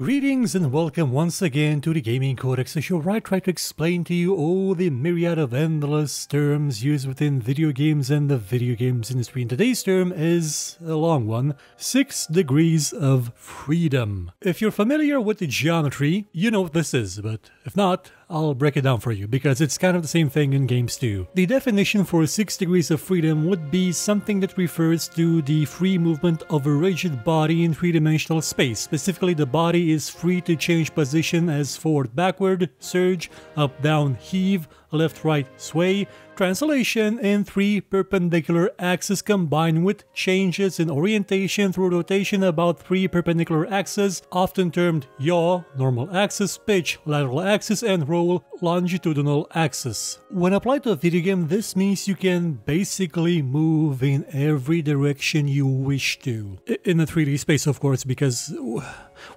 Greetings and welcome once again to the Gaming Codex, a show where I try to explain to you all the myriad of endless terms used within video games and the video games industry. And today's term is a long one: 6 degrees of freedom. If you're familiar with the geometry, you know what this is, but if not, I'll break it down for you, because it's kind of the same thing in games too. The definition for 6 degrees of freedom would be something that refers to the free movement of a rigid body in three-dimensional space. Specifically, the body is free to change position as forward, backward, surge, up, down, heave, left, right, sway, translation in 3 perpendicular axes combined with changes in orientation through rotation about 3 perpendicular axes, often termed yaw, normal axis, pitch, lateral axis, and roll, longitudinal axis. When applied to a video game, this means you can basically move in every direction you wish to. In a 3D space, of course, because,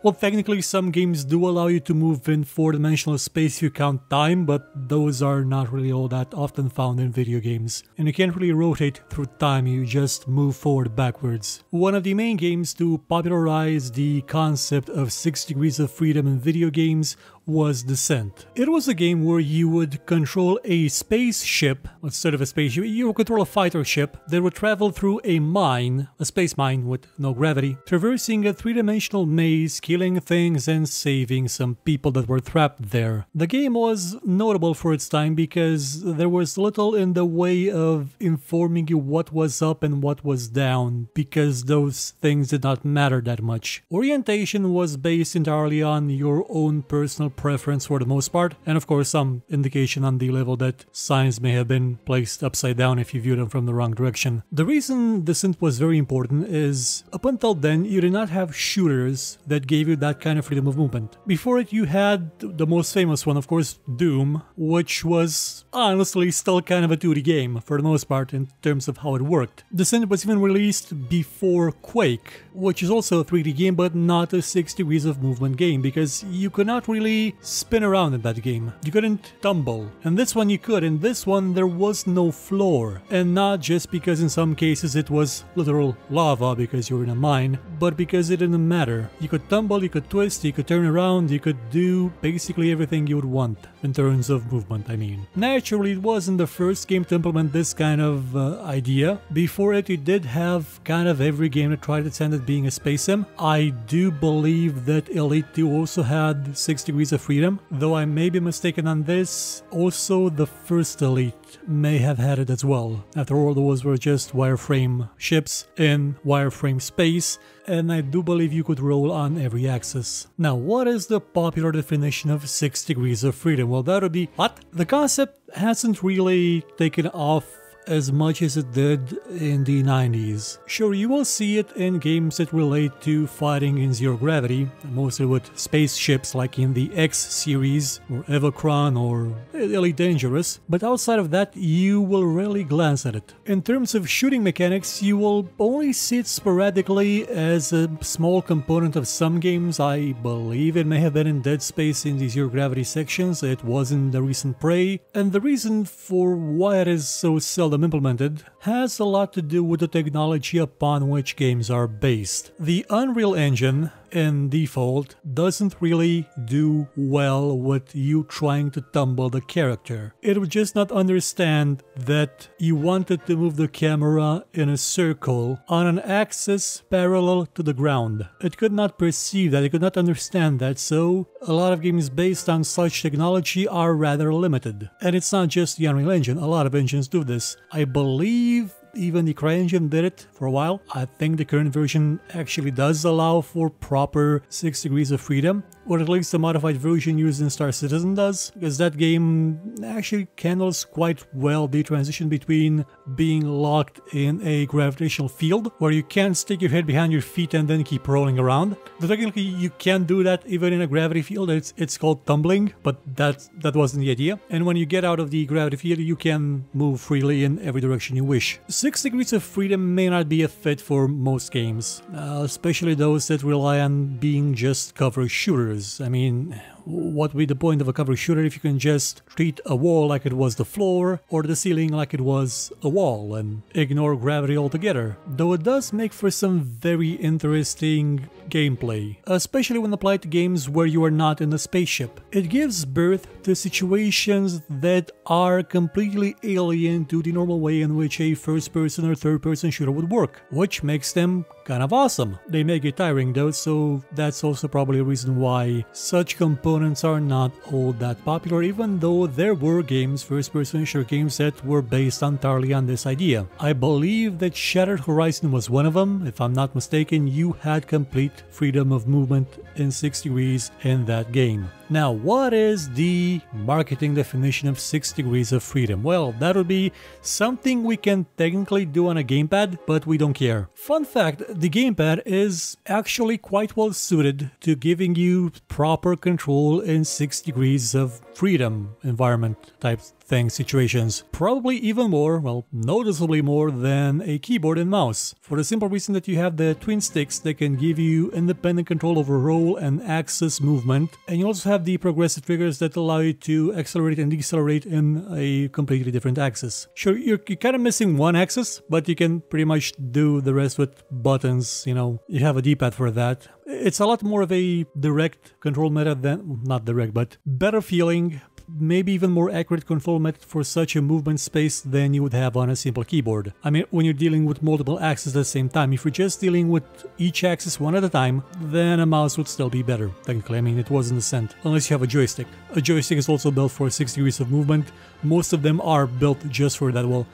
well, technically some games do allow you to move in 4-dimensional space if you count time, but those are not really all that often found in video games. And you can't really rotate through time, you just move forward backwards. One of the main games to popularize the concept of 6 degrees of freedom in video games was Descent. It was a game where you would control a spaceship, instead of a spaceship, you would control a fighter ship that would travel through a mine, a space mine with no gravity, traversing a 3-dimensional maze, killing things and saving some people that were trapped there. The game was notable for its time because there was little in the way of informing you what was up and what was down, because those things did not matter that much. Orientation was based entirely on your own personal preference for the most part, and of course some indication on the level that signs may have been placed upside down if you view them from the wrong direction. The reason Descent was very important is, up until then, you did not have shooters that gave you that kind of freedom of movement. Before it, you had the most famous one, of course, Doom, which was honestly still kind of a 2D game for the most part in terms of how it worked. Descent was even released before Quake, which is also a 3D game but not a 6 degrees of movement game, because you could not really spin around in that game. You couldn't tumble. And this one you could. In this one there was no floor. And not just because in some cases it was literal lava because you were in a mine, but because it didn't matter. You could tumble, you could twist, you could turn around, you could do basically everything you would want in terms of movement, I mean. Naturally, it wasn't the first game to implement this kind of idea. Before it, you did have kind of every game that tried its hand at being a space sim. I do believe that Elite 2 also had 6 degrees of freedom, though I may be mistaken on this. Also, the first Elite may have had it as well. After all, those were just wireframe ships in wireframe space, and I do believe you could roll on every axis. Now, what is the popular definition of 6 degrees of freedom? Well, that would be what? The concept hasn't really taken off as much as it did in the 90s. Sure, you will see it in games that relate to fighting in zero gravity, mostly with spaceships like in the X series, or Evacron, or Elite Dangerous, but outside of that, you will rarely glance at it. In terms of shooting mechanics, you will only see it sporadically as a small component of some games. I believe it may have been in Dead Space in the zero gravity sections, it was in the recent Prey, and the reason for why it is so seldom implemented has a lot to do with the technology upon which games are based. The Unreal Engine in default doesn't really do well with you trying to tumble the character. It would just not understand that you wanted to move the camera in a circle on an axis parallel to the ground. It could not perceive that, it could not understand that, so a lot of games based on such technology are rather limited. And it's not just the Unreal Engine, a lot of engines do this. I believe even the CryEngine did it for a while. I think the current version actually does allow for proper 6 degrees of freedom, or at least the modified version used in Star Citizen does, because that game actually handles quite well the transition between being locked in a gravitational field, where you can't stick your head behind your feet and then keep rolling around. But technically you can do that even in a gravity field. It's called tumbling, but that wasn't the idea. And when you get out of the gravity field, you can move freely in every direction you wish. 6 degrees of freedom may not be a fit for most games, especially those that rely on being just cover shooters. I mean, what would be the point of a cover shooter if you can just treat a wall like it was the floor or the ceiling like it was a wall and ignore gravity altogether? Though it does make for some very interesting gameplay, especially when applied to games where you are not in a spaceship. It gives birth to situations that are completely alien to the normal way in which a first-person or third-person shooter would work, which makes them kind of awesome. They make it tiring though, so that's also probably a reason why such components are not all that popular, even though there were games, first-person shooter games, that were based entirely on this idea. I believe that Shattered Horizon was one of them. If I'm not mistaken, you had complete freedom of movement in 6 degrees in that game. Now, what is the marketing definition of 6 degrees of freedom? Well, that would be something we can technically do on a gamepad, but we don't care. Fun fact, the gamepad is actually quite well suited to giving you proper control in 6 degrees of freedom environment type thing situations. Probably even more, well, noticeably more than a keyboard and mouse. For the simple reason that you have the twin sticks that can give you independent control over roll and axis movement, and you also have the progressive triggers that allow you to accelerate and decelerate in a completely different axis. Sure, you're kind of missing one axis, but you can pretty much do the rest with buttons, you know, you have a D-pad for that. It's a lot more of a direct control method than, not direct, but better feeling, maybe even more accurate control method for such a movement space than you would have on a simple keyboard. I mean, when you're dealing with multiple axes at the same time, if you're just dealing with each axis one at a time, then a mouse would still be better, technically. I mean, it wasn't a cent, unless you have a joystick. A joystick is also built for 6 degrees of movement. Most of them are built just for that. Well,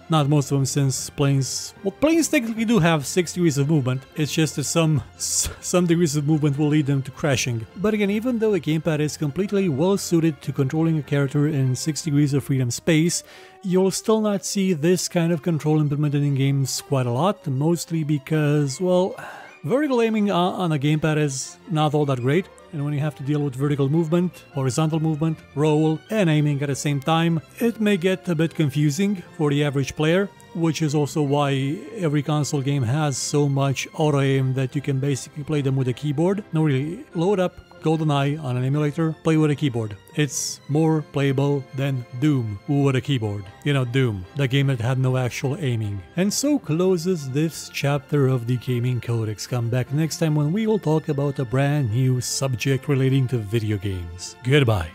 not most of them, since planes technically do have 6 degrees of movement. It's just that some degrees of movement will lead them to crashing. But again, even though a gamepad is completely well suited to controlling a character in 6 degrees of freedom space, you'll still not see this kind of control implemented in games quite a lot, mostly because, well, vertical aiming on a gamepad is not all that great. And when you have to deal with vertical movement, horizontal movement, roll, and aiming at the same time, it may get a bit confusing for the average player, which is also why every console game has so much auto-aim that you can basically play them with a keyboard. No, really, load up GoldenEye on an emulator, play with a keyboard. It's more playable than Doom with a keyboard. You know, Doom, the game that had no actual aiming. And so closes this chapter of the Gaming Codex. Come back next time when we will talk about a brand new subject relating to video games. Goodbye.